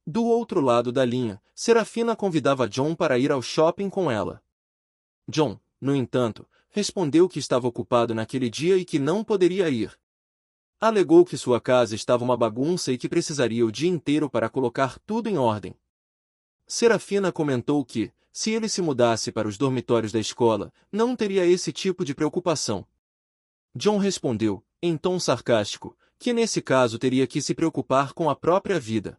Do outro lado da linha, Serafina convidava John para ir ao shopping com ela. John, no entanto, respondeu que estava ocupado naquele dia e que não poderia ir. Alegou que sua casa estava uma bagunça e que precisaria o dia inteiro para colocar tudo em ordem. Serafina comentou que, se ele se mudasse para os dormitórios da escola, não teria esse tipo de preocupação. John respondeu, em tom sarcástico, que nesse caso teria que se preocupar com a própria vida.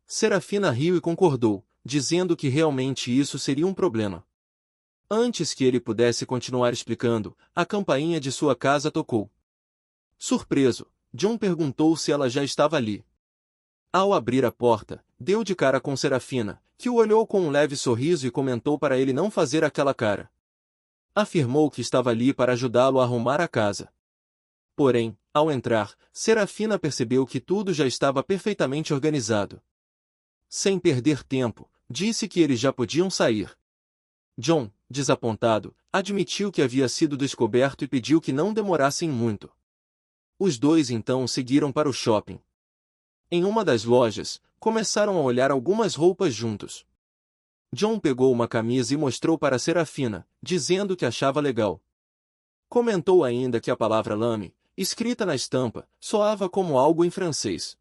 Serafina riu e concordou, dizendo que realmente isso seria um problema. Antes que ele pudesse continuar explicando, a campainha de sua casa tocou. Surpreso, John perguntou se ela já estava ali. Ao abrir a porta, deu de cara com Serafina, que o olhou com um leve sorriso e comentou para ele não fazer aquela cara. Afirmou que estava ali para ajudá-lo a arrumar a casa. Porém, ao entrar, Serafina percebeu que tudo já estava perfeitamente organizado. Sem perder tempo, disse que eles já podiam sair. John, desapontado, admitiu que havia sido descoberto e pediu que não demorassem muito. Os dois então seguiram para o shopping. Em uma das lojas, começaram a olhar algumas roupas juntos. John pegou uma camisa e mostrou para Serafina, dizendo que achava legal. Comentou ainda que a palavra lame, escrita na estampa, soava como algo em francês.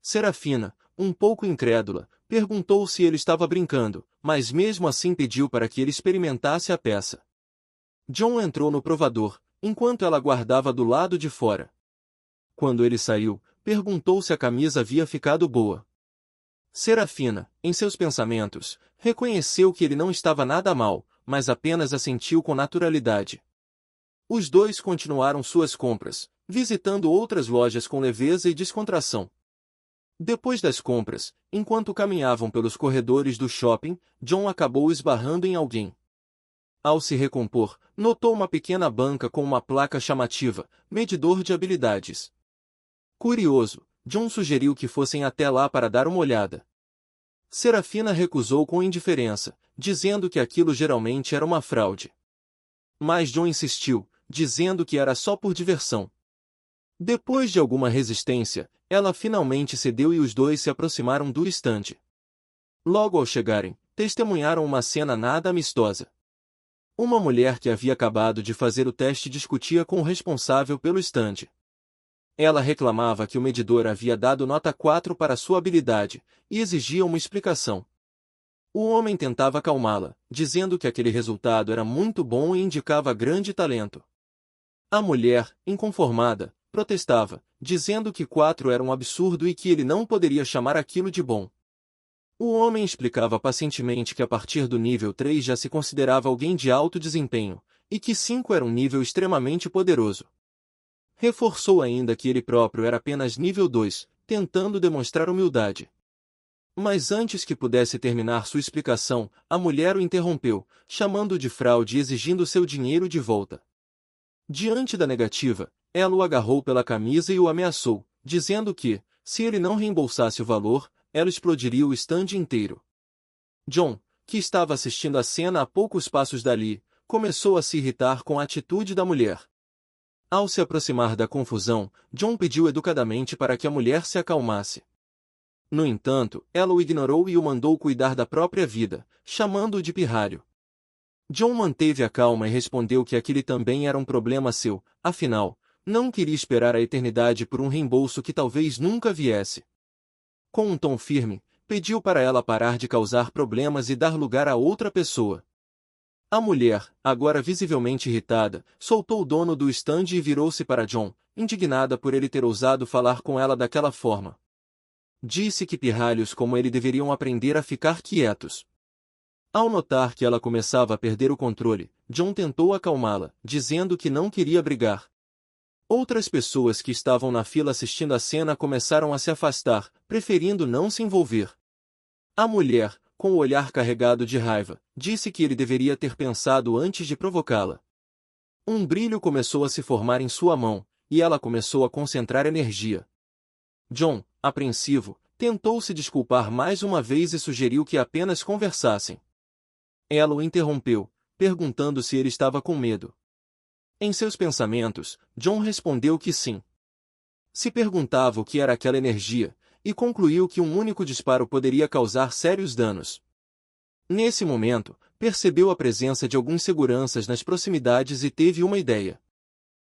Serafina, um pouco incrédula, perguntou se ele estava brincando, mas mesmo assim pediu para que ele experimentasse a peça. John entrou no provador, enquanto ela guardava do lado de fora. Quando ele saiu, perguntou se a camisa havia ficado boa. Serafina, em seus pensamentos, reconheceu que ele não estava nada mal, mas apenas assentiu com naturalidade. Os dois continuaram suas compras, visitando outras lojas com leveza e descontração. Depois das compras, enquanto caminhavam pelos corredores do shopping, John acabou esbarrando em alguém. Ao se recompor, notou uma pequena banca com uma placa chamativa, medidor de habilidades. Curioso, John sugeriu que fossem até lá para dar uma olhada. Serafina recusou com indiferença, dizendo que aquilo geralmente era uma fraude. Mas John insistiu, dizendo que era só por diversão. Depois de alguma resistência, ela finalmente cedeu e os dois se aproximaram do estande. Logo ao chegarem, testemunharam uma cena nada amistosa. Uma mulher que havia acabado de fazer o teste discutia com o responsável pelo estande. Ela reclamava que o medidor havia dado nota 4 para sua habilidade, e exigia uma explicação. O homem tentava acalmá-la, dizendo que aquele resultado era muito bom e indicava grande talento. A mulher, inconformada, protestava, dizendo que 4 era um absurdo e que ele não poderia chamar aquilo de bom. O homem explicava pacientemente que a partir do nível 3 já se considerava alguém de alto desempenho, e que 5 era um nível extremamente poderoso. Reforçou ainda que ele próprio era apenas nível 2, tentando demonstrar humildade. Mas antes que pudesse terminar sua explicação, a mulher o interrompeu, chamando-o de fraude e exigindo seu dinheiro de volta. Diante da negativa, ela o agarrou pela camisa e o ameaçou, dizendo que, se ele não reembolsasse o valor, ela explodiria o estande inteiro. John, que estava assistindo a cena a poucos passos dali, começou a se irritar com a atitude da mulher. Ao se aproximar da confusão, John pediu educadamente para que a mulher se acalmasse. No entanto, ela o ignorou e o mandou cuidar da própria vida, chamando-o de pirralho. John manteve a calma e respondeu que aquele também era um problema seu, afinal, não queria esperar a eternidade por um reembolso que talvez nunca viesse. Com um tom firme, pediu para ela parar de causar problemas e dar lugar a outra pessoa. A mulher, agora visivelmente irritada, soltou o dono do estande e virou-se para John, indignada por ele ter ousado falar com ela daquela forma. Disse que pirralhos como ele deveriam aprender a ficar quietos. Ao notar que ela começava a perder o controle, John tentou acalmá-la, dizendo que não queria brigar. Outras pessoas que estavam na fila assistindo a cena começaram a se afastar, preferindo não se envolver. A mulher, com o olhar carregado de raiva, disse que ele deveria ter pensado antes de provocá-la. Um brilho começou a se formar em sua mão, e ela começou a concentrar energia. John, apreensivo, tentou se desculpar mais uma vez e sugeriu que apenas conversassem. Ela o interrompeu, perguntando se ele estava com medo. Em seus pensamentos, John respondeu que sim. Se perguntava o que era aquela energia, e concluiu que um único disparo poderia causar sérios danos. Nesse momento, percebeu a presença de alguns seguranças nas proximidades e teve uma ideia.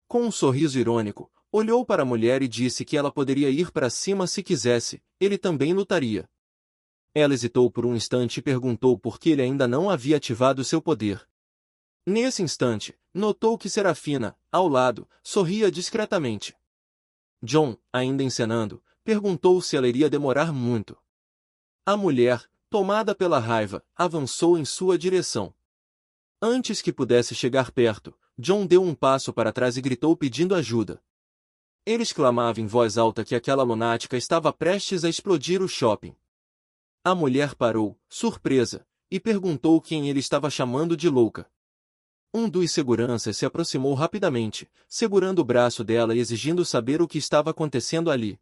Com um sorriso irônico, olhou para a mulher e disse que ela poderia ir para cima se quisesse, ele também lutaria. Ela hesitou por um instante e perguntou por que ele ainda não havia ativado seu poder. Nesse instante, notou que Serafina, ao lado, sorria discretamente. John, ainda encenando, perguntou se ela iria demorar muito. A mulher, tomada pela raiva, avançou em sua direção. Antes que pudesse chegar perto, John deu um passo para trás e gritou pedindo ajuda. Ele exclamava em voz alta que aquela lunática estava prestes a explodir o shopping. A mulher parou, surpresa, e perguntou quem ele estava chamando de louca. Um dos seguranças se aproximou rapidamente, segurando o braço dela e exigindo saber o que estava acontecendo ali.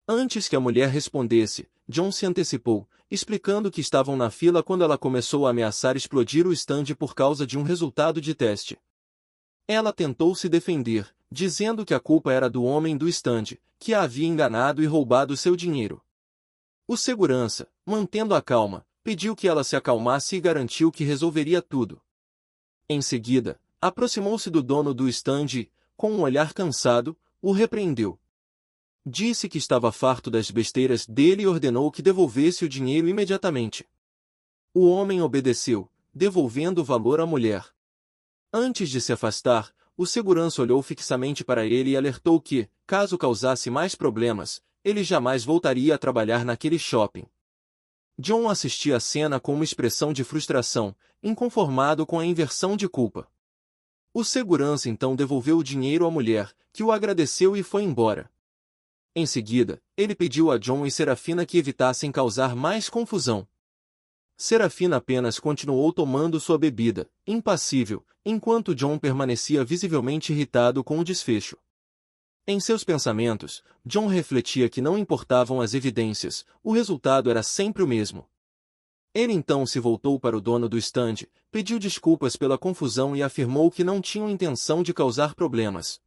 Antes que a mulher respondesse, John se antecipou, explicando que estavam na fila quando ela começou a ameaçar explodir o estande por causa de um resultado de teste. Ela tentou se defender, dizendo que a culpa era do homem do estande, que a havia enganado e roubado seu dinheiro. O segurança, mantendo a calma, pediu que ela se acalmasse e garantiu que resolveria tudo. Em seguida, aproximou-se do dono do estande e, com um olhar cansado, o repreendeu. Disse que estava farto das besteiras dele e ordenou que devolvesse o dinheiro imediatamente. O homem obedeceu, devolvendo o valor à mulher. Antes de se afastar, o segurança olhou fixamente para ele e alertou que, caso causasse mais problemas, ele jamais voltaria a trabalhar naquele shopping. John assistia a cena com uma expressão de frustração, inconformado com a inversão de culpa. O segurança então devolveu o dinheiro à mulher, que o agradeceu e foi embora. Em seguida, ele pediu a John e Serafina que evitassem causar mais confusão. Serafina apenas continuou tomando sua bebida, impassível, enquanto John permanecia visivelmente irritado com o desfecho. Em seus pensamentos, John refletia que não importavam as evidências, o resultado era sempre o mesmo. Ele então se voltou para o dono do estande, pediu desculpas pela confusão e afirmou que não tinham intenção de causar problemas.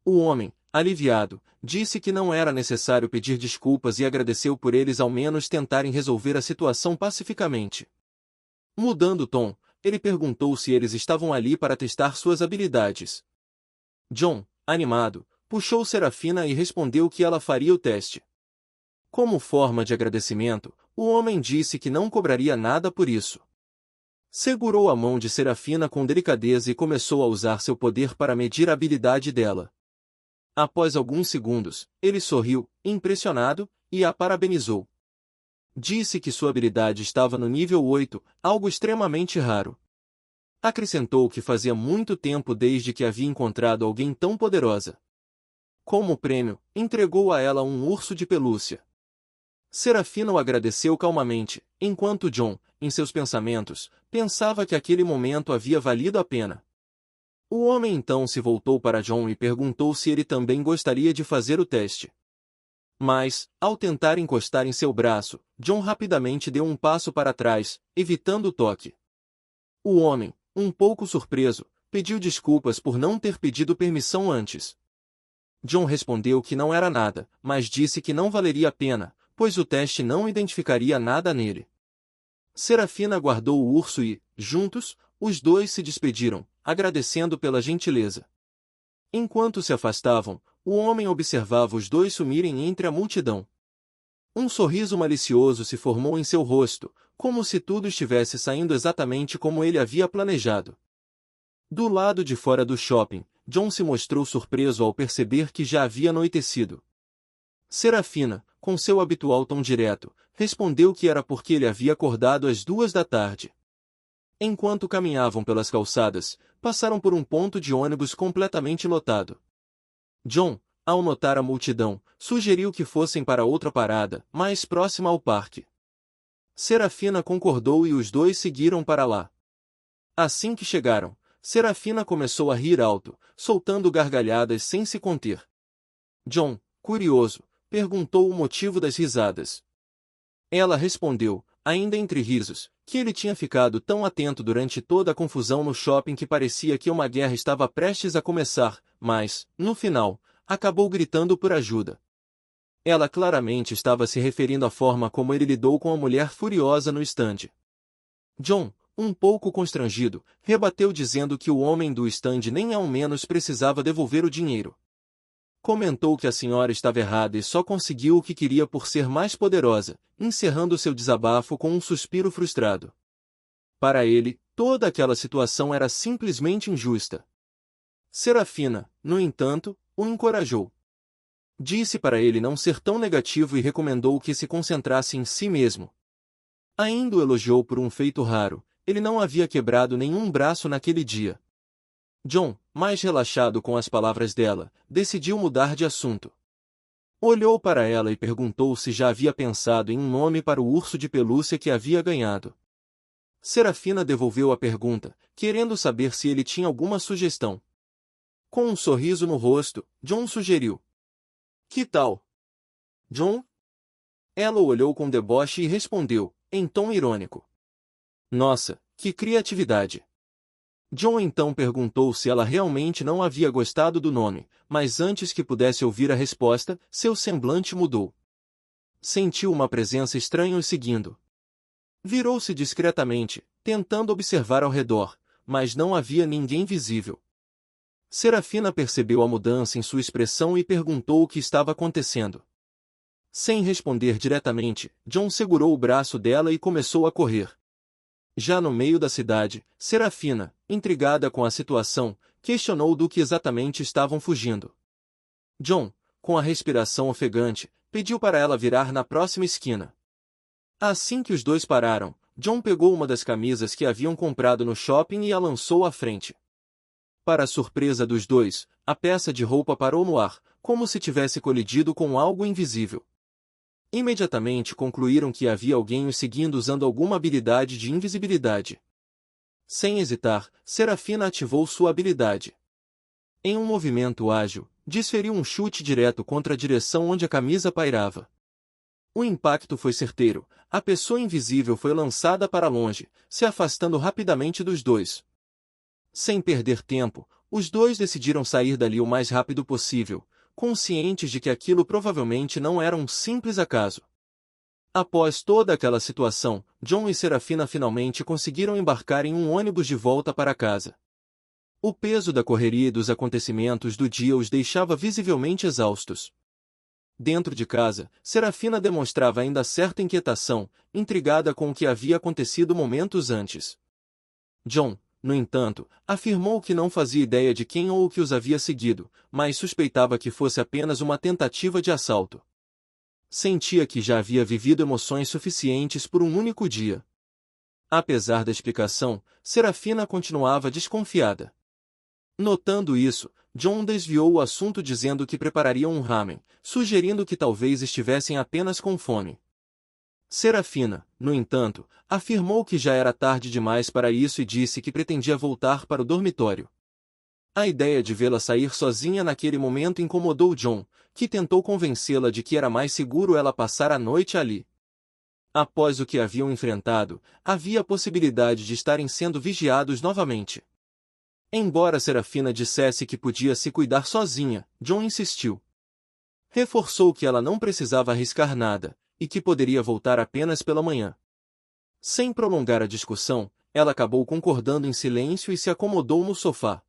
O homem, aliviado, disse que não era necessário pedir desculpas e agradeceu por eles ao menos tentarem resolver a situação pacificamente. Mudando o tom, ele perguntou se eles estavam ali para testar suas habilidades. John, animado, puxou Serafina e respondeu que ela faria o teste. Como forma de agradecimento, o homem disse que não cobraria nada por isso. Segurou a mão de Serafina com delicadeza e começou a usar seu poder para medir a habilidade dela. Após alguns segundos, ele sorriu, impressionado, e a parabenizou. Disse que sua habilidade estava no nível 8, algo extremamente raro. Acrescentou que fazia muito tempo desde que havia encontrado alguém tão poderosa. Como prêmio, entregou a ela um urso de pelúcia. Serafina o agradeceu calmamente, enquanto John, em seus pensamentos, pensava que aquele momento havia valido a pena. O homem então se voltou para John e perguntou se ele também gostaria de fazer o teste. Mas, ao tentar encostar em seu braço, John rapidamente deu um passo para trás, evitando o toque. O homem, um pouco surpreso, pediu desculpas por não ter pedido permissão antes. John respondeu que não era nada, mas disse que não valeria a pena, pois o teste não identificaria nada nele. Serafina guardou o urso e, juntos, os dois se despediram, agradecendo pela gentileza. Enquanto se afastavam, o homem observava os dois sumirem entre a multidão. Um sorriso malicioso se formou em seu rosto, como se tudo estivesse saindo exatamente como ele havia planejado. Do lado de fora do shopping, John se mostrou surpreso ao perceber que já havia anoitecido. Serafina, com seu habitual tom direto, respondeu que era porque ele havia acordado às 2 da tarde. Enquanto caminhavam pelas calçadas, passaram por um ponto de ônibus completamente lotado. John, ao notar a multidão, sugeriu que fossem para outra parada, mais próxima ao parque. Serafina concordou e os dois seguiram para lá. Assim que chegaram, Serafina começou a rir alto, soltando gargalhadas sem se conter. John, curioso, perguntou o motivo das risadas. Ela respondeu, ainda entre risos, que ele tinha ficado tão atento durante toda a confusão no shopping que parecia que uma guerra estava prestes a começar, mas, no final, acabou gritando por ajuda. Ela claramente estava se referindo à forma como ele lidou com a mulher furiosa no estande. John, um pouco constrangido, rebateu dizendo que o homem do estande nem ao menos precisava devolver o dinheiro. Comentou que a senhora estava errada e só conseguiu o que queria por ser mais poderosa, encerrando seu desabafo com um suspiro frustrado. Para ele, toda aquela situação era simplesmente injusta. Serafina, no entanto, o encorajou. Disse para ele não ser tão negativo e recomendou que se concentrasse em si mesmo. Ainda o elogiou por um feito raro: ele não havia quebrado nenhum braço naquele dia. John, mais relaxado com as palavras dela, decidiu mudar de assunto. Olhou para ela e perguntou se já havia pensado em um nome para o urso de pelúcia que havia ganhado. Serafina devolveu a pergunta, querendo saber se ele tinha alguma sugestão. Com um sorriso no rosto, John sugeriu: "Que tal, John?" Ela o olhou com deboche e respondeu, em tom irônico: "Nossa, que criatividade!" John então perguntou se ela realmente não havia gostado do nome, mas antes que pudesse ouvir a resposta, seu semblante mudou. Sentiu uma presença estranha o seguindo. Virou-se discretamente, tentando observar ao redor, mas não havia ninguém visível. Serafina percebeu a mudança em sua expressão e perguntou o que estava acontecendo. Sem responder diretamente, John segurou o braço dela e começou a correr. Já no meio da cidade, Serafina, intrigada com a situação, questionou do que exatamente estavam fugindo. John, com a respiração ofegante, pediu para ela virar na próxima esquina. Assim que os dois pararam, John pegou uma das camisas que haviam comprado no shopping e a lançou à frente. Para a surpresa dos dois, a peça de roupa parou no ar, como se tivesse colidido com algo invisível. Imediatamente concluíram que havia alguém os seguindo usando alguma habilidade de invisibilidade. Sem hesitar, Serafina ativou sua habilidade. Em um movimento ágil, desferiu um chute direto contra a direção onde a camisa pairava. O impacto foi certeiro, a pessoa invisível foi lançada para longe, se afastando rapidamente dos dois. Sem perder tempo, os dois decidiram sair dali o mais rápido possível, conscientes de que aquilo provavelmente não era um simples acaso. Após toda aquela situação, John e Serafina finalmente conseguiram embarcar em um ônibus de volta para casa. O peso da correria e dos acontecimentos do dia os deixava visivelmente exaustos. Dentro de casa, Serafina demonstrava ainda certa inquietação, intrigada com o que havia acontecido momentos antes. John, no entanto, afirmou que não fazia ideia de quem ou o que os havia seguido, mas suspeitava que fosse apenas uma tentativa de assalto. Sentia que já havia vivido emoções suficientes por um único dia. Apesar da explicação, Serafina continuava desconfiada. Notando isso, John desviou o assunto dizendo que preparariam um ramen, sugerindo que talvez estivessem apenas com fome. Serafina, no entanto, afirmou que já era tarde demais para isso e disse que pretendia voltar para o dormitório. A ideia de vê-la sair sozinha naquele momento incomodou John, que tentou convencê-la de que era mais seguro ela passar a noite ali. Após o que haviam enfrentado, havia a possibilidade de estarem sendo vigiados novamente. Embora Serafina dissesse que podia se cuidar sozinha, John insistiu. Reforçou que ela não precisava arriscar nada, e que poderia voltar apenas pela manhã. Sem prolongar a discussão, ela acabou concordando em silêncio e se acomodou no sofá.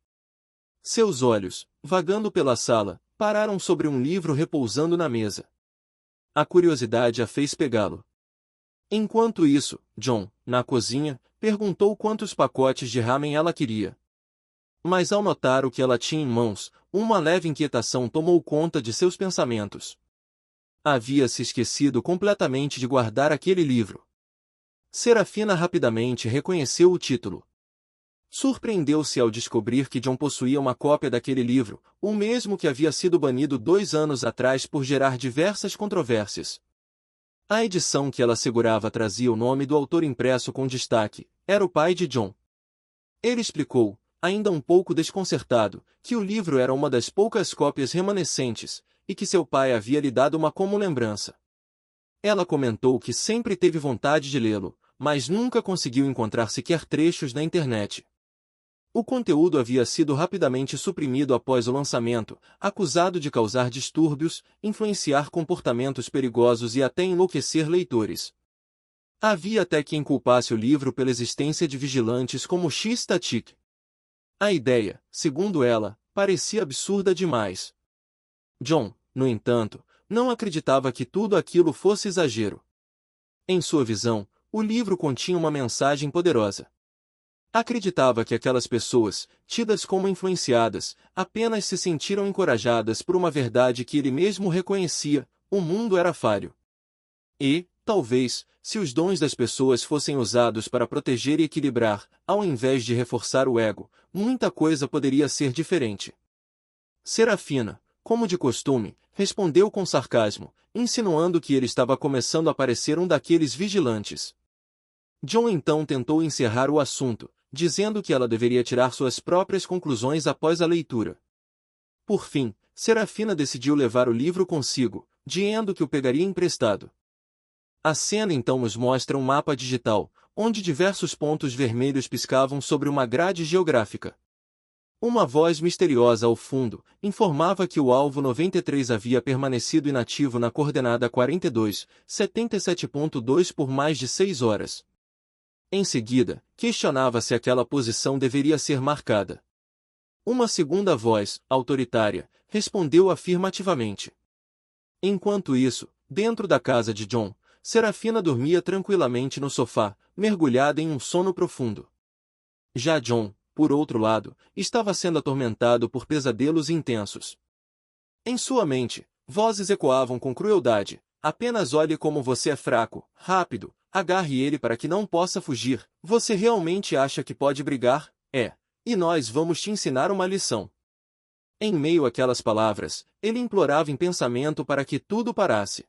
Seus olhos, vagando pela sala, pararam sobre um livro repousando na mesa. A curiosidade a fez pegá-lo. Enquanto isso, John, na cozinha, perguntou quantos pacotes de ramen ela queria. Mas ao notar o que ela tinha em mãos, uma leve inquietação tomou conta de seus pensamentos. Havia se esquecido completamente de guardar aquele livro. Serafina rapidamente reconheceu o título. Surpreendeu-se ao descobrir que John possuía uma cópia daquele livro, o mesmo que havia sido banido 2 anos atrás por gerar diversas controvérsias. A edição que ela segurava trazia o nome do autor impresso com destaque: era o pai de John. Ele explicou, ainda um pouco desconcertado, que o livro era uma das poucas cópias remanescentes, e que seu pai havia lhe dado uma como lembrança. Ela comentou que sempre teve vontade de lê-lo, mas nunca conseguiu encontrar sequer trechos na internet. O conteúdo havia sido rapidamente suprimido após o lançamento, acusado de causar distúrbios, influenciar comportamentos perigosos e até enlouquecer leitores. Havia até quem culpasse o livro pela existência de vigilantes como X-Static. A ideia, segundo ela, parecia absurda demais. John, no entanto, não acreditava que tudo aquilo fosse exagero. Em sua visão, o livro continha uma mensagem poderosa. Acreditava que aquelas pessoas, tidas como influenciadas, apenas se sentiram encorajadas por uma verdade que ele mesmo reconhecia: o mundo era falho. E, talvez, se os dons das pessoas fossem usados para proteger e equilibrar, ao invés de reforçar o ego, muita coisa poderia ser diferente. Serafina, como de costume, respondeu com sarcasmo, insinuando que ele estava começando a parecer um daqueles vigilantes. John então tentou encerrar o assunto, dizendo que ela deveria tirar suas próprias conclusões após a leitura. Por fim, Serafina decidiu levar o livro consigo, dizendo que o pegaria emprestado. A cena então nos mostra um mapa digital, onde diversos pontos vermelhos piscavam sobre uma grade geográfica. Uma voz misteriosa ao fundo informava que o alvo 93 havia permanecido inativo na coordenada 42,77.2 por mais de 6 horas. Em seguida, questionava se aquela posição deveria ser marcada. Uma segunda voz, autoritária, respondeu afirmativamente. Enquanto isso, dentro da casa de John, Serafina dormia tranquilamente no sofá, mergulhada em um sono profundo. Já John, por outro lado, estava sendo atormentado por pesadelos intensos. Em sua mente, vozes ecoavam com crueldade: apenas olhe como você é fraco, rápido, agarre ele para que não possa fugir. Você realmente acha que pode brigar? E nós vamos te ensinar uma lição. Em meio àquelas palavras, ele implorava em pensamento para que tudo parasse.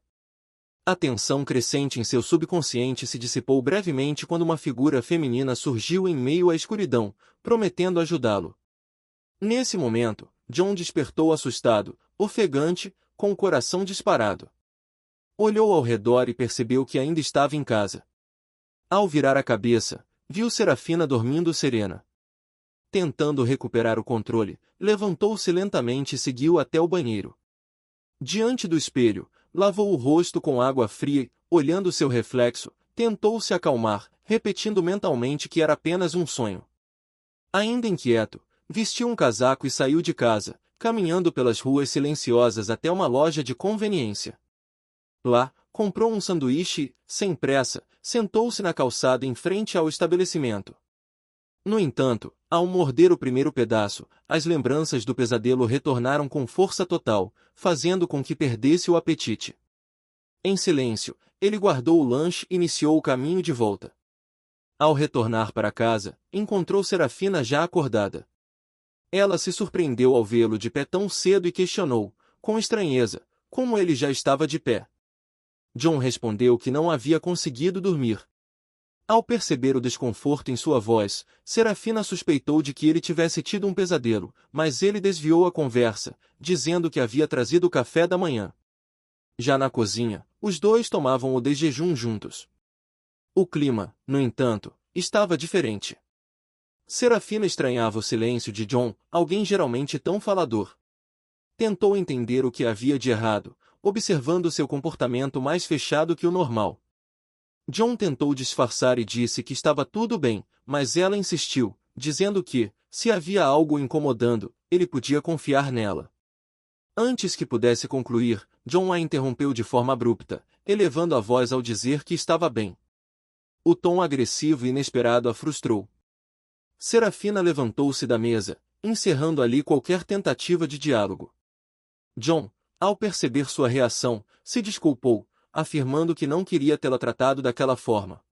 A tensão crescente em seu subconsciente se dissipou brevemente quando uma figura feminina surgiu em meio à escuridão, prometendo ajudá-lo. Nesse momento, John despertou assustado, ofegante, com o coração disparado. Olhou ao redor e percebeu que ainda estava em casa. Ao virar a cabeça, viu Serafina dormindo serena. Tentando recuperar o controle, levantou-se lentamente e seguiu até o banheiro. Diante do espelho, lavou o rosto com água fria e, olhando seu reflexo, tentou se acalmar, repetindo mentalmente que era apenas um sonho. Ainda inquieto, vestiu um casaco e saiu de casa, caminhando pelas ruas silenciosas até uma loja de conveniência. Lá, comprou um sanduíche e, sem pressa, sentou-se na calçada em frente ao estabelecimento. No entanto, ao morder o primeiro pedaço, as lembranças do pesadelo retornaram com força total, fazendo com que perdesse o apetite. Em silêncio, ele guardou o lanche e iniciou o caminho de volta. Ao retornar para casa, encontrou Serafina já acordada. Ela se surpreendeu ao vê-lo de pé tão cedo e questionou, com estranheza, como ele já estava de pé. John respondeu que não havia conseguido dormir. Ao perceber o desconforto em sua voz, Serafina suspeitou de que ele tivesse tido um pesadelo, mas ele desviou a conversa, dizendo que havia trazido o café da manhã. Já na cozinha, os dois tomavam o desjejum juntos. O clima, no entanto, estava diferente. Serafina estranhava o silêncio de John, alguém geralmente tão falador. Tentou entender o que havia de errado, observando seu comportamento mais fechado que o normal. John tentou disfarçar e disse que estava tudo bem, mas ela insistiu, dizendo que, se havia algo o incomodando, ele podia confiar nela. Antes que pudesse concluir, John a interrompeu de forma abrupta, elevando a voz ao dizer que estava bem. O tom agressivo e inesperado a frustrou. Serafina levantou-se da mesa, encerrando ali qualquer tentativa de diálogo. John, ao perceber sua reação, se desculpou, afirmando que não queria tê-la tratado daquela forma.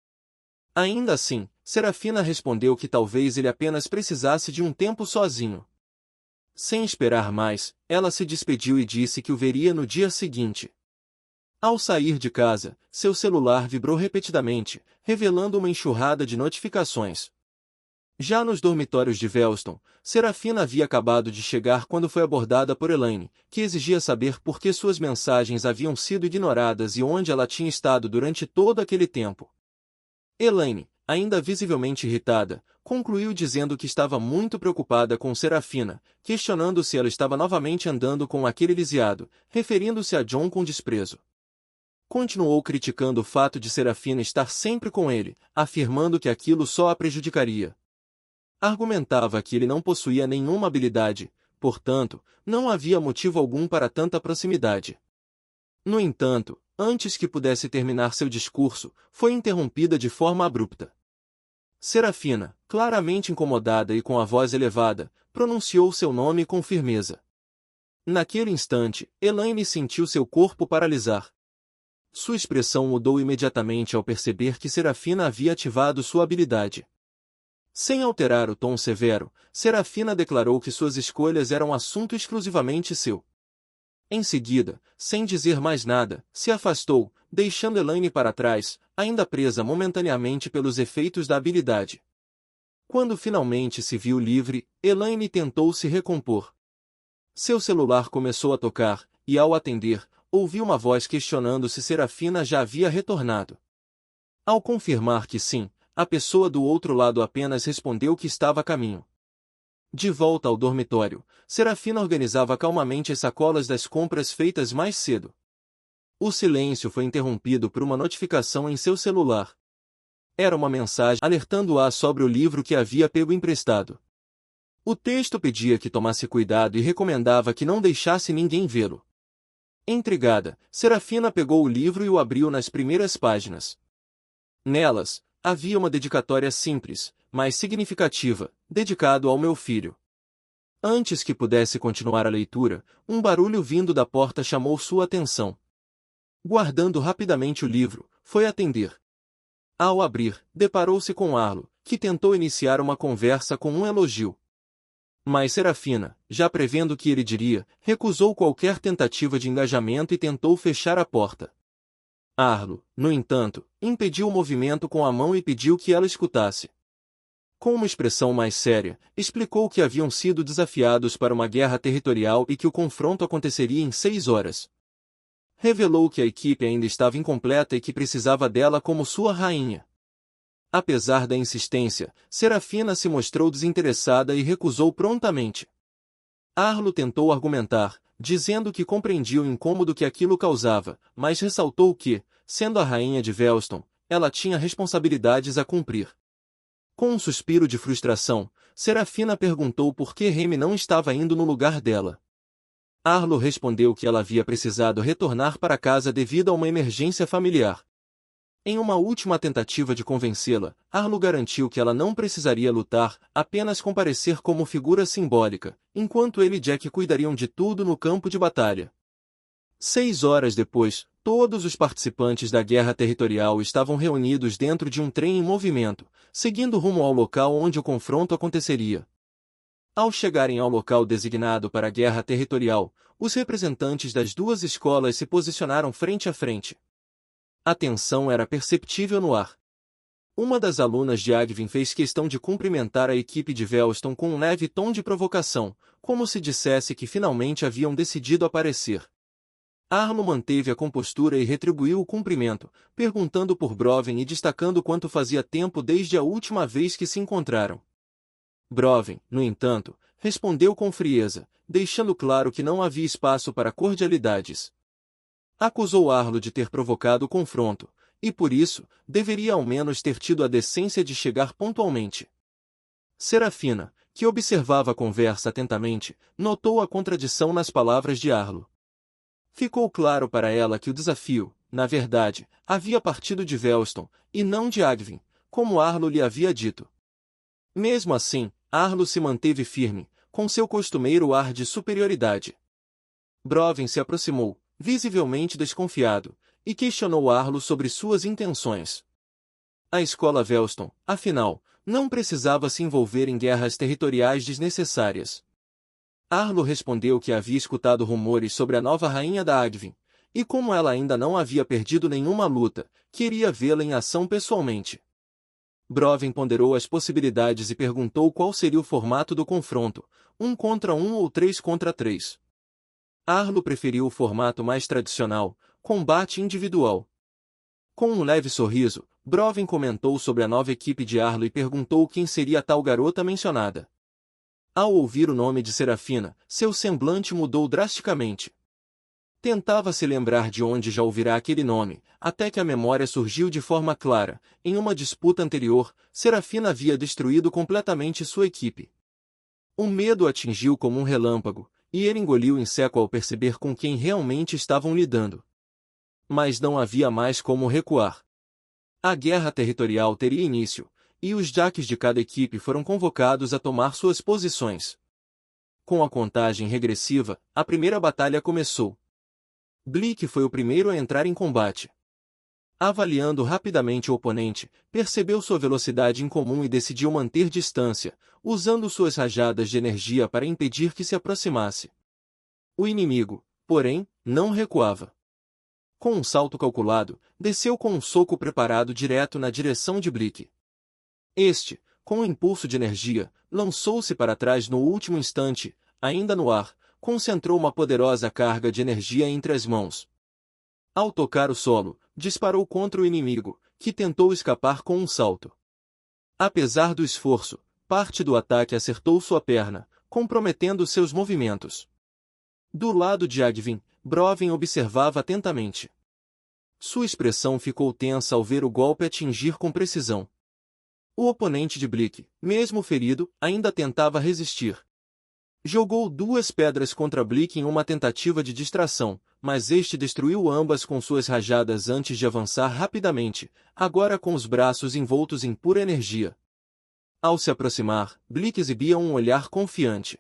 Ainda assim, Serafina respondeu que talvez ele apenas precisasse de um tempo sozinho. Sem esperar mais, ela se despediu e disse que o veria no dia seguinte. Ao sair de casa, seu celular vibrou repetidamente, revelando uma enxurrada de notificações. Já nos dormitórios de Velston, Serafina havia acabado de chegar quando foi abordada por Elaine, que exigia saber por que suas mensagens haviam sido ignoradas e onde ela tinha estado durante todo aquele tempo. Elaine, ainda visivelmente irritada, concluiu dizendo que estava muito preocupada com Serafina, questionando se ela estava novamente andando com aquele lisiado, referindo-se a John com desprezo. Continuou criticando o fato de Serafina estar sempre com ele, afirmando que aquilo só a prejudicaria. Argumentava que ele não possuía nenhuma habilidade, portanto, não havia motivo algum para tanta proximidade. No entanto, antes que pudesse terminar seu discurso, foi interrompida de forma abrupta. Serafina, claramente incomodada e com a voz elevada, pronunciou seu nome com firmeza. Naquele instante, Elaine sentiu seu corpo paralisar. Sua expressão mudou imediatamente ao perceber que Serafina havia ativado sua habilidade. Sem alterar o tom severo, Serafina declarou que suas escolhas eram assunto exclusivamente seu. Em seguida, sem dizer mais nada, se afastou, deixando Elaine para trás, ainda presa momentaneamente pelos efeitos da habilidade. Quando finalmente se viu livre, Elaine tentou se recompor. Seu celular começou a tocar, e ao atender, ouviu uma voz questionando se Serafina já havia retornado. Ao confirmar que sim, a pessoa do outro lado apenas respondeu que estava a caminho. De volta ao dormitório, Serafina organizava calmamente as sacolas das compras feitas mais cedo. O silêncio foi interrompido por uma notificação em seu celular. Era uma mensagem alertando-a sobre o livro que havia pego emprestado. O texto pedia que tomasse cuidado e recomendava que não deixasse ninguém vê-lo. Intrigada, Serafina pegou o livro e o abriu nas primeiras páginas. Nelas, havia uma dedicatória simples, mas significativa, dedicado ao meu filho. Antes que pudesse continuar a leitura, um barulho vindo da porta chamou sua atenção. Guardando rapidamente o livro, foi atender. Ao abrir, deparou-se com Arlo, que tentou iniciar uma conversa com um elogio. Mas Serafina, já prevendo o que ele diria, recusou qualquer tentativa de engajamento e tentou fechar a porta. Arlo, no entanto, impediu o movimento com a mão e pediu que ela escutasse. Com uma expressão mais séria, explicou que haviam sido desafiados para uma guerra territorial e que o confronto aconteceria em 6 horas. Revelou que a equipe ainda estava incompleta e que precisava dela como sua rainha. Apesar da insistência, Serafina se mostrou desinteressada e recusou prontamente. Arlo tentou argumentar, dizendo que compreendia o incômodo que aquilo causava, mas ressaltou que, sendo a rainha de Velston, ela tinha responsabilidades a cumprir. Com um suspiro de frustração, Serafina perguntou por que Remy não estava indo no lugar dela. Arlo respondeu que ela havia precisado retornar para casa devido a uma emergência familiar. Em uma última tentativa de convencê-la, Arlo garantiu que ela não precisaria lutar, apenas comparecer como figura simbólica, enquanto ele e Jack cuidariam de tudo no campo de batalha. 6 horas depois, todos os participantes da guerra territorial estavam reunidos dentro de um trem em movimento, seguindo rumo ao local onde o confronto aconteceria. Ao chegarem ao local designado para a guerra territorial, os representantes das duas escolas se posicionaram frente a frente. A tensão era perceptível no ar. Uma das alunas de Agvin fez questão de cumprimentar a equipe de Velston com um leve tom de provocação, como se dissesse que finalmente haviam decidido aparecer. Arlo manteve a compostura e retribuiu o cumprimento, perguntando por Broven e destacando quanto fazia tempo desde a última vez que se encontraram. Broven, no entanto, respondeu com frieza, deixando claro que não havia espaço para cordialidades. Acusou Arlo de ter provocado o confronto, e por isso, deveria ao menos ter tido a decência de chegar pontualmente. Serafina, que observava a conversa atentamente, notou a contradição nas palavras de Arlo. Ficou claro para ela que o desafio, na verdade, havia partido de Velston, e não de Agvin, como Arlo lhe havia dito. Mesmo assim, Arlo se manteve firme, com seu costumeiro ar de superioridade. Broven se aproximou, visivelmente desconfiado, e questionou Arlo sobre suas intenções. A escola Velston, afinal, não precisava se envolver em guerras territoriais desnecessárias. Arlo respondeu que havia escutado rumores sobre a nova rainha da Agvin, e como ela ainda não havia perdido nenhuma luta, queria vê-la em ação pessoalmente. Broven ponderou as possibilidades e perguntou qual seria o formato do confronto, 1 contra 1 ou 3 contra 3. Arlo preferiu o formato mais tradicional, combate individual. Com um leve sorriso, Brovin comentou sobre a nova equipe de Arlo e perguntou quem seria a tal garota mencionada. Ao ouvir o nome de Serafina, seu semblante mudou drasticamente. Tentava se lembrar de onde já ouvirá aquele nome, até que a memória surgiu de forma clara. Em uma disputa anterior, Serafina havia destruído completamente sua equipe. O medo atingiu como um relâmpago, e ele engoliu em seco ao perceber com quem realmente estavam lidando. Mas não havia mais como recuar. A guerra territorial teria início, e os jacks de cada equipe foram convocados a tomar suas posições. Com a contagem regressiva, a primeira batalha começou. Bleak foi o primeiro a entrar em combate. Avaliando rapidamente o oponente, percebeu sua velocidade incomum e decidiu manter distância, usando suas rajadas de energia para impedir que se aproximasse. O inimigo, porém, não recuava. Com um salto calculado, desceu com um soco preparado direto na direção de Bleak. Este, com um impulso de energia, lançou-se para trás no último instante, ainda no ar, concentrou uma poderosa carga de energia entre as mãos. Ao tocar o solo, disparou contra o inimigo, que tentou escapar com um salto. Apesar do esforço, parte do ataque acertou sua perna, comprometendo seus movimentos. Do lado de Agvin, Brovin observava atentamente. Sua expressão ficou tensa ao ver o golpe atingir com precisão. O oponente de Bleak, mesmo ferido, ainda tentava resistir. Jogou 2 pedras contra Bleak em uma tentativa de distração, mas este destruiu ambas com suas rajadas antes de avançar rapidamente, agora com os braços envoltos em pura energia. Ao se aproximar, Bleak exibia um olhar confiante.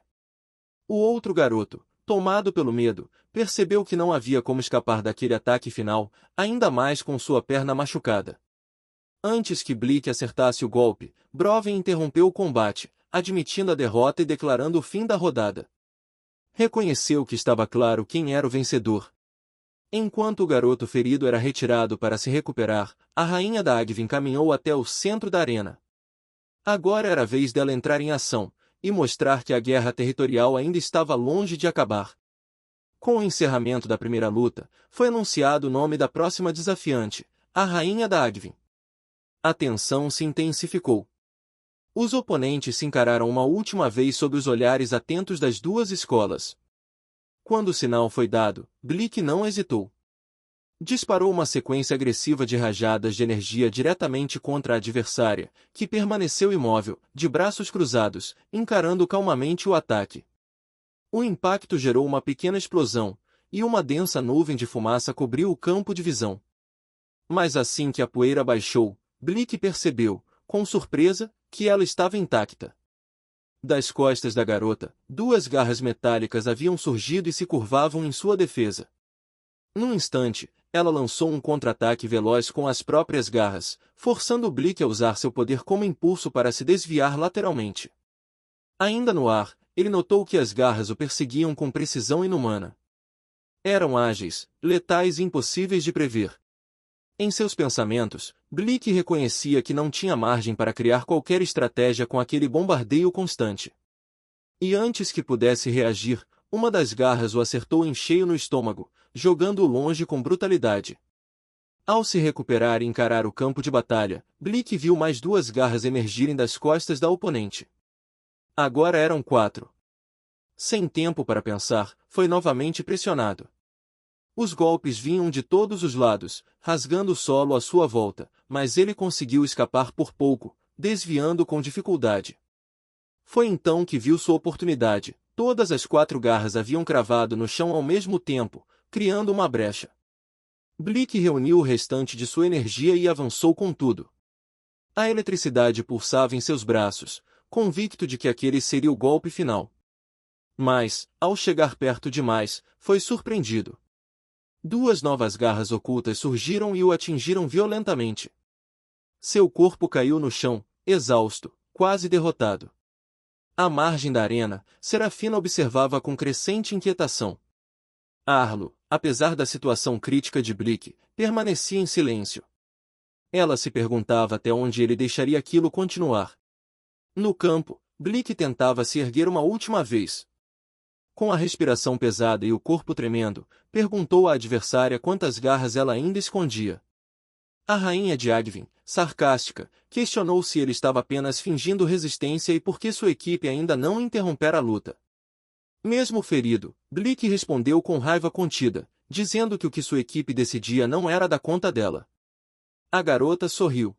O outro garoto, tomado pelo medo, percebeu que não havia como escapar daquele ataque final, ainda mais com sua perna machucada. Antes que Bleak acertasse o golpe, Brovin interrompeu o combate, admitindo a derrota e declarando o fim da rodada. Reconheceu que estava claro quem era o vencedor. Enquanto o garoto ferido era retirado para se recuperar, a rainha da Agvin caminhou até o centro da arena. Agora era a vez dela entrar em ação, e mostrar que a guerra territorial ainda estava longe de acabar. Com o encerramento da primeira luta, foi anunciado o nome da próxima desafiante, a rainha da Agvin. A tensão se intensificou. Os oponentes se encararam uma última vez sob os olhares atentos das duas escolas. Quando o sinal foi dado, Bleak não hesitou. Disparou uma sequência agressiva de rajadas de energia diretamente contra a adversária, que permaneceu imóvel, de braços cruzados, encarando calmamente o ataque. O impacto gerou uma pequena explosão, e uma densa nuvem de fumaça cobriu o campo de visão. Mas assim que a poeira baixou, Bleak percebeu, com surpresa, que ela estava intacta. Das costas da garota, 2 garras metálicas haviam surgido e se curvavam em sua defesa. Num instante, ela lançou um contra-ataque veloz com as próprias garras, forçando Bleak a usar seu poder como impulso para se desviar lateralmente. Ainda no ar, ele notou que as garras o perseguiam com precisão inumana. Eram ágeis, letais e impossíveis de prever. Em seus pensamentos, Bleak reconhecia que não tinha margem para criar qualquer estratégia com aquele bombardeio constante. E antes que pudesse reagir, uma das garras o acertou em cheio no estômago, jogando-o longe com brutalidade. Ao se recuperar e encarar o campo de batalha, Bleak viu mais 2 garras emergirem das costas da oponente. Agora eram 4. Sem tempo para pensar, foi novamente pressionado. Os golpes vinham de todos os lados, rasgando o solo à sua volta, mas ele conseguiu escapar por pouco, desviando com dificuldade. Foi então que viu sua oportunidade. Todas as 4 garras haviam cravado no chão ao mesmo tempo, criando uma brecha. Bleak reuniu o restante de sua energia e avançou com tudo. A eletricidade pulsava em seus braços, convicto de que aquele seria o golpe final. Mas, ao chegar perto demais, foi surpreendido. 2 novas garras ocultas surgiram e o atingiram violentamente. Seu corpo caiu no chão, exausto, quase derrotado. À margem da arena, Serafina observava com crescente inquietação. Arlo, apesar da situação crítica de Bleak, permanecia em silêncio. Ela se perguntava até onde ele deixaria aquilo continuar. No campo, Bleak tentava se erguer uma última vez. Com a respiração pesada e o corpo tremendo, perguntou à adversária quantas garras ela ainda escondia. A rainha de Agvin, sarcástica, questionou se ele estava apenas fingindo resistência e por que sua equipe ainda não interrompera a luta. Mesmo ferido, Blick respondeu com raiva contida, dizendo que o que sua equipe decidia não era da conta dela. A garota sorriu.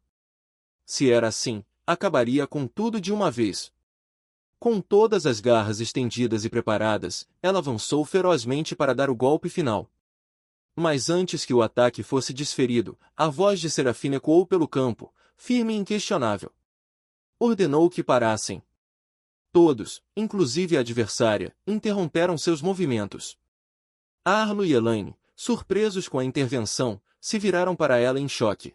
Se era assim, acabaria com tudo de uma vez. Com todas as garras estendidas e preparadas, ela avançou ferozmente para dar o golpe final. Mas antes que o ataque fosse desferido, a voz de Serafina ecoou pelo campo, firme e inquestionável. Ordenou que parassem. Todos, inclusive a adversária, interromperam seus movimentos. Arlo e Elaine, surpresos com a intervenção, se viraram para ela em choque.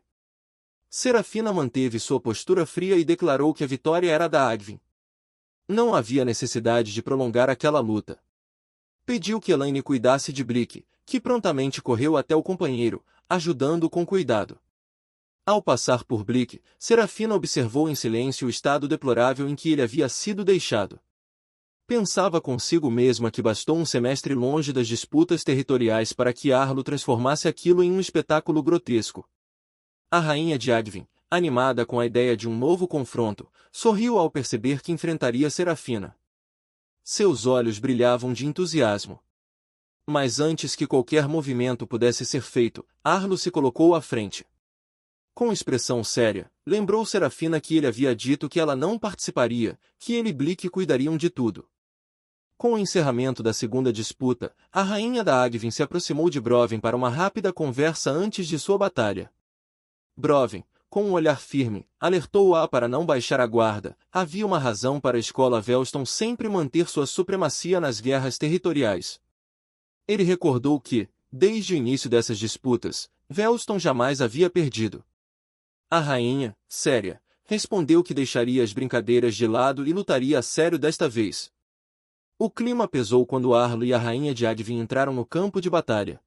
Serafina manteve sua postura fria e declarou que a vitória era da Agvin. Não havia necessidade de prolongar aquela luta. Pediu que Elaine cuidasse de Blick, que prontamente correu até o companheiro, ajudando-o com cuidado. Ao passar por Blick, Serafina observou em silêncio o estado deplorável em que ele havia sido deixado. Pensava consigo mesma que bastou um semestre longe das disputas territoriais para que Arlo transformasse aquilo em um espetáculo grotesco. A rainha de Agvin, animada com a ideia de um novo confronto, sorriu ao perceber que enfrentaria Serafina. Seus olhos brilhavam de entusiasmo. Mas antes que qualquer movimento pudesse ser feito, Arlo se colocou à frente. Com expressão séria, lembrou Serafina que ele havia dito que ela não participaria, que ele e Blick cuidariam de tudo. Com o encerramento da segunda disputa, a rainha da Agvin se aproximou de Broven para uma rápida conversa antes de sua batalha. Broven, com um olhar firme, alertou-a para não baixar a guarda. Havia uma razão para a escola Velston sempre manter sua supremacia nas guerras territoriais. Ele recordou que, desde o início dessas disputas, Velston jamais havia perdido. A rainha, séria, respondeu que deixaria as brincadeiras de lado e lutaria a sério desta vez. O clima pesou quando Arlo e a rainha de Agvin entraram no campo de batalha.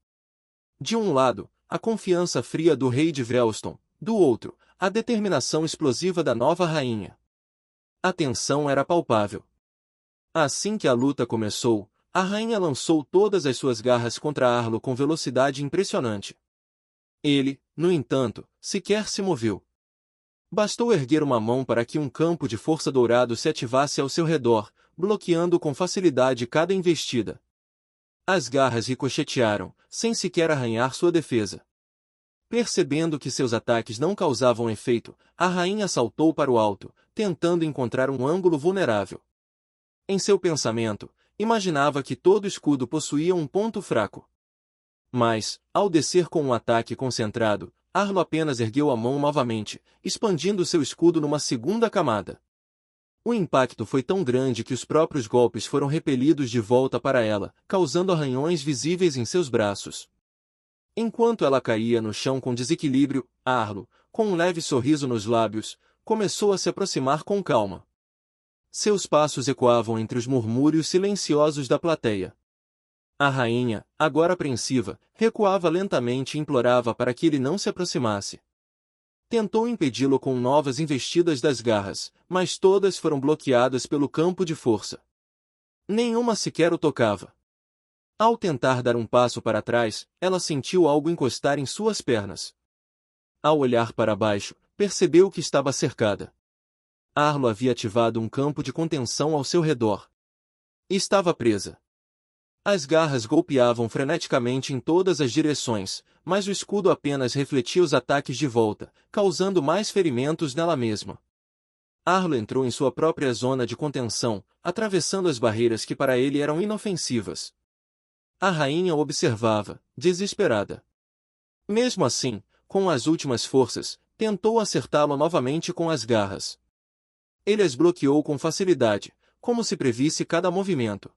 De um lado, a confiança fria do rei de Velston, do outro, a determinação explosiva da nova rainha. A tensão era palpável. Assim que a luta começou, a rainha lançou todas as suas garras contra Arlo com velocidade impressionante. Ele, no entanto, sequer se moveu. Bastou erguer uma mão para que um campo de força dourado se ativasse ao seu redor, bloqueando com facilidade cada investida. As garras ricochetearam, sem sequer arranhar sua defesa. Percebendo que seus ataques não causavam efeito, a rainha saltou para o alto, tentando encontrar um ângulo vulnerável. Em seu pensamento, imaginava que todo escudo possuía um ponto fraco. Mas, ao descer com um ataque concentrado, Arlo apenas ergueu a mão novamente, expandindo seu escudo numa segunda camada. O impacto foi tão grande que os próprios golpes foram repelidos de volta para ela, causando arranhões visíveis em seus braços. Enquanto ela caía no chão com desequilíbrio, Arlo, com um leve sorriso nos lábios, começou a se aproximar com calma. Seus passos ecoavam entre os murmúrios silenciosos da plateia. A rainha, agora apreensiva, recuava lentamente e implorava para que ele não se aproximasse. Tentou impedi-lo com novas investidas das garras, mas todas foram bloqueadas pelo campo de força. Nenhuma sequer o tocava. Ao tentar dar um passo para trás, ela sentiu algo encostar em suas pernas. Ao olhar para baixo, percebeu que estava cercada. Arlo havia ativado um campo de contenção ao seu redor. Estava presa. As garras golpeavam freneticamente em todas as direções, mas o escudo apenas refletia os ataques de volta, causando mais ferimentos nela mesma. Arlo entrou em sua própria zona de contenção, atravessando as barreiras que para ele eram inofensivas. A rainha o observava, desesperada. Mesmo assim, com as últimas forças, tentou acertá-lo novamente com as garras. Ele as bloqueou com facilidade, como se previsse cada movimento.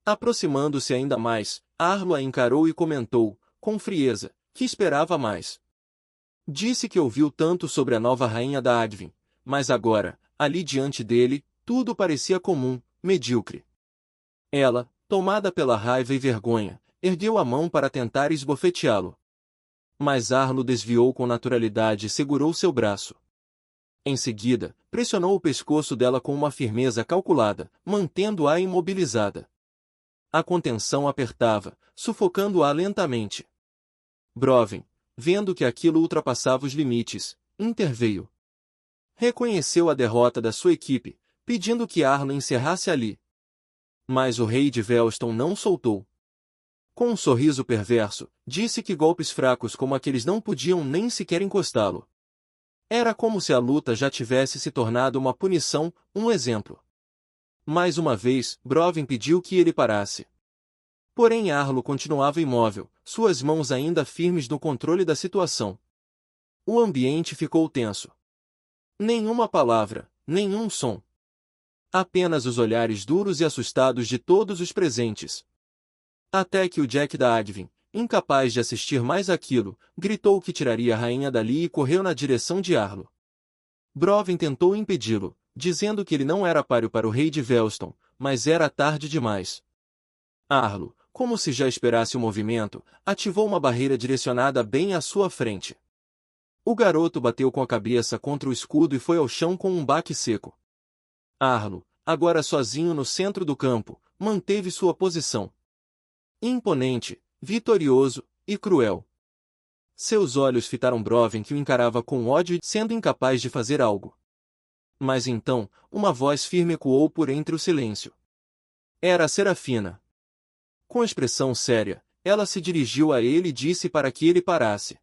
Aproximando-se ainda mais, Arlo a encarou e comentou, com frieza, que esperava mais. Disse que ouviu tanto sobre a nova rainha da Agvin, mas agora, ali diante dele, tudo parecia comum, medíocre. Ela, tomada pela raiva e vergonha, ergueu a mão para tentar esbofeteá-lo. Mas Arlo desviou com naturalidade e segurou seu braço. Em seguida, pressionou o pescoço dela com uma firmeza calculada, mantendo-a imobilizada. A contenção apertava, sufocando-a lentamente. Broven, vendo que aquilo ultrapassava os limites, interveio. Reconheceu a derrota da sua equipe, pedindo que Arlo encerrasse ali. Mas o rei de Velston não soltou. Com um sorriso perverso, disse que golpes fracos como aqueles não podiam nem sequer encostá-lo. Era como se a luta já tivesse se tornado uma punição, um exemplo. Mais uma vez, Brovin pediu que ele parasse. Porém Arlo continuava imóvel, suas mãos ainda firmes no controle da situação. O ambiente ficou tenso. Nenhuma palavra, nenhum som. Apenas os olhares duros e assustados de todos os presentes. Até que o Jack da Advin, incapaz de assistir mais aquilo, gritou que tiraria a rainha dali e correu na direção de Arlo. Brovin tentou impedi-lo, dizendo que ele não era páreo para o rei de Velston, mas era tarde demais. Arlo, como se já esperasse o movimento, ativou uma barreira direcionada bem à sua frente. O garoto bateu com a cabeça contra o escudo e foi ao chão com um baque seco. Arlo, agora sozinho no centro do campo, manteve sua posição. Imponente, vitorioso e cruel. Seus olhos fitaram Brovin, que o encarava com ódio, sendo incapaz de fazer algo. Mas então, uma voz firme ecoou por entre o silêncio. Era Serafina. Com expressão séria, ela se dirigiu a ele e disse para que ele parasse.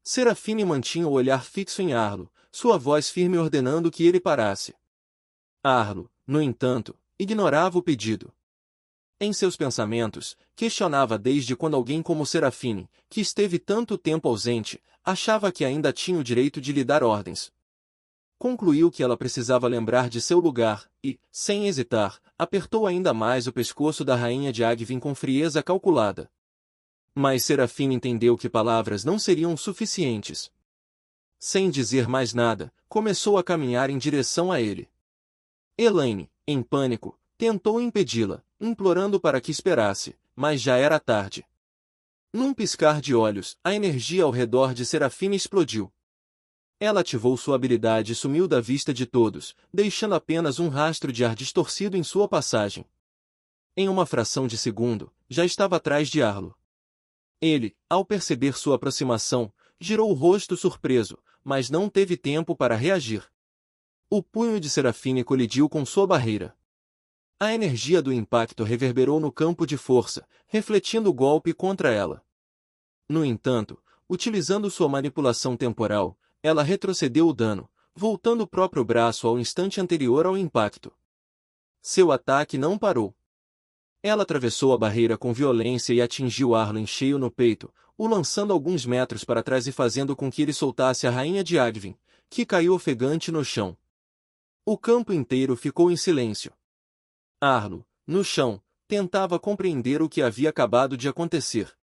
Serafine mantinha o olhar fixo em Arlo, sua voz firme ordenando que ele parasse. Arlo, no entanto, ignorava o pedido. Em seus pensamentos, questionava desde quando alguém como Serafine, que esteve tanto tempo ausente, achava que ainda tinha o direito de lhe dar ordens. Concluiu que ela precisava lembrar de seu lugar, e, sem hesitar, apertou ainda mais o pescoço da rainha de Agvin com frieza calculada. Mas Serafine entendeu que palavras não seriam suficientes. Sem dizer mais nada, começou a caminhar em direção a ele. Elaine, em pânico, tentou impedi-la, implorando para que esperasse, mas já era tarde. Num piscar de olhos, a energia ao redor de Serafine explodiu. Ela ativou sua habilidade e sumiu da vista de todos, deixando apenas um rastro de ar distorcido em sua passagem. Em uma fração de segundo, já estava atrás de Arlo. Ele, ao perceber sua aproximação, girou o rosto surpreso, mas não teve tempo para reagir. O punho de Serafine colidiu com sua barreira. A energia do impacto reverberou no campo de força, refletindo o golpe contra ela. No entanto, utilizando sua manipulação temporal, ela retrocedeu o dano, voltando o próprio braço ao instante anterior ao impacto. Seu ataque não parou. Ela atravessou a barreira com violência e atingiu Arlo em cheio no peito, o lançando alguns metros para trás e fazendo com que ele soltasse a rainha de Agvin, que caiu ofegante no chão. O campo inteiro ficou em silêncio. Arlo, no chão, tentava compreender o que havia acabado de acontecer.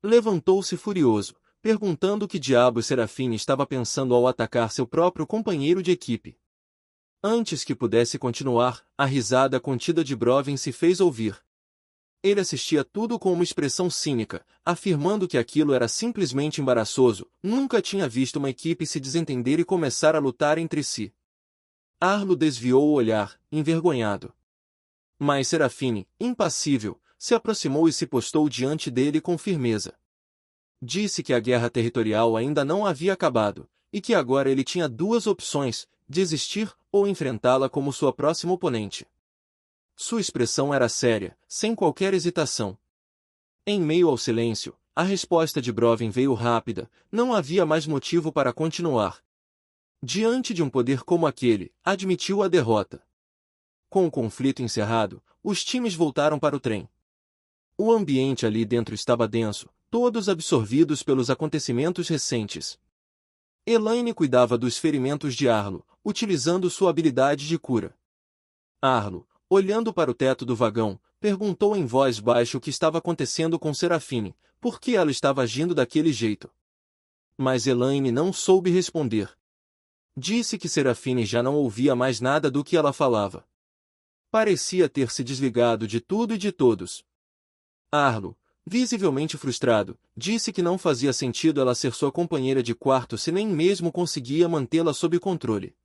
Levantou-se furioso, perguntando o que diabos Serafine estava pensando ao atacar seu próprio companheiro de equipe. Antes que pudesse continuar, a risada contida de Brovin se fez ouvir. Ele assistia tudo com uma expressão cínica, afirmando que aquilo era simplesmente embaraçoso, nunca tinha visto uma equipe se desentender e começar a lutar entre si. Arlo desviou o olhar, envergonhado. Mas Serafine, impassível, se aproximou e se postou diante dele com firmeza. Disse que a guerra territorial ainda não havia acabado, e que agora ele tinha duas opções, desistir ou enfrentá-la como sua próxima oponente. Sua expressão era séria, sem qualquer hesitação. Em meio ao silêncio, a resposta de Brovin veio rápida, não havia mais motivo para continuar. Diante de um poder como aquele, admitiu a derrota. Com o conflito encerrado, os times voltaram para o trem. O ambiente ali dentro estava denso, todos absorvidos pelos acontecimentos recentes. Elaine cuidava dos ferimentos de Arlo, utilizando sua habilidade de cura. Arlo, olhando para o teto do vagão, perguntou em voz baixa o que estava acontecendo com Serafine, por que ela estava agindo daquele jeito. Mas Elaine não soube responder. Disse que Serafine já não ouvia mais nada do que ela falava. Parecia ter se desligado de tudo e de todos. Arlo, visivelmente frustrado, disse que não fazia sentido ela ser sua companheira de quarto se nem mesmo conseguia mantê-la sob controle.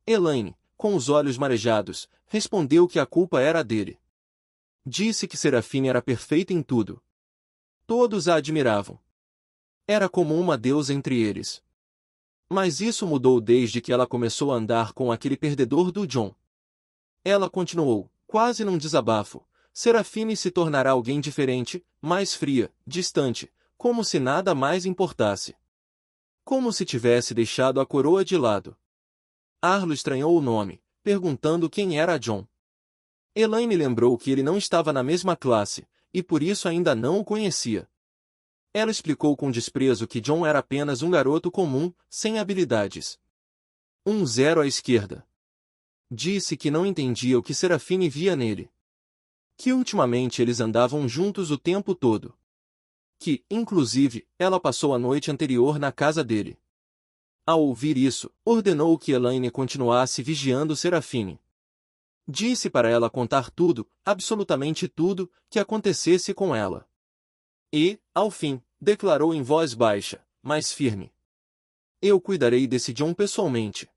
Elaine, com os olhos marejados, respondeu que a culpa era dele. Disse que Serafine era perfeita em tudo. Todos a admiravam. Era como uma deusa entre eles. Mas isso mudou desde que ela começou a andar com aquele perdedor do John. Ela continuou, quase num desabafo. Serafine se tornará alguém diferente, mais fria, distante, como se nada mais importasse. Como se tivesse deixado a coroa de lado. Arlo estranhou o nome, perguntando quem era John. Elaine lembrou que ele não estava na mesma classe, e por isso ainda não o conhecia. Ela explicou com desprezo que John era apenas um garoto comum, sem habilidades. Um zero à esquerda. Disse que não entendia o que Serafine via nele. Que ultimamente eles andavam juntos o tempo todo. Que, inclusive, ela passou a noite anterior na casa dele. Ao ouvir isso, ordenou que Elaine continuasse vigiando Serafine. Disse para ela contar tudo, absolutamente tudo, que acontecesse com ela. E, ao fim, declarou em voz baixa, mas firme: Eu cuidarei desse John pessoalmente.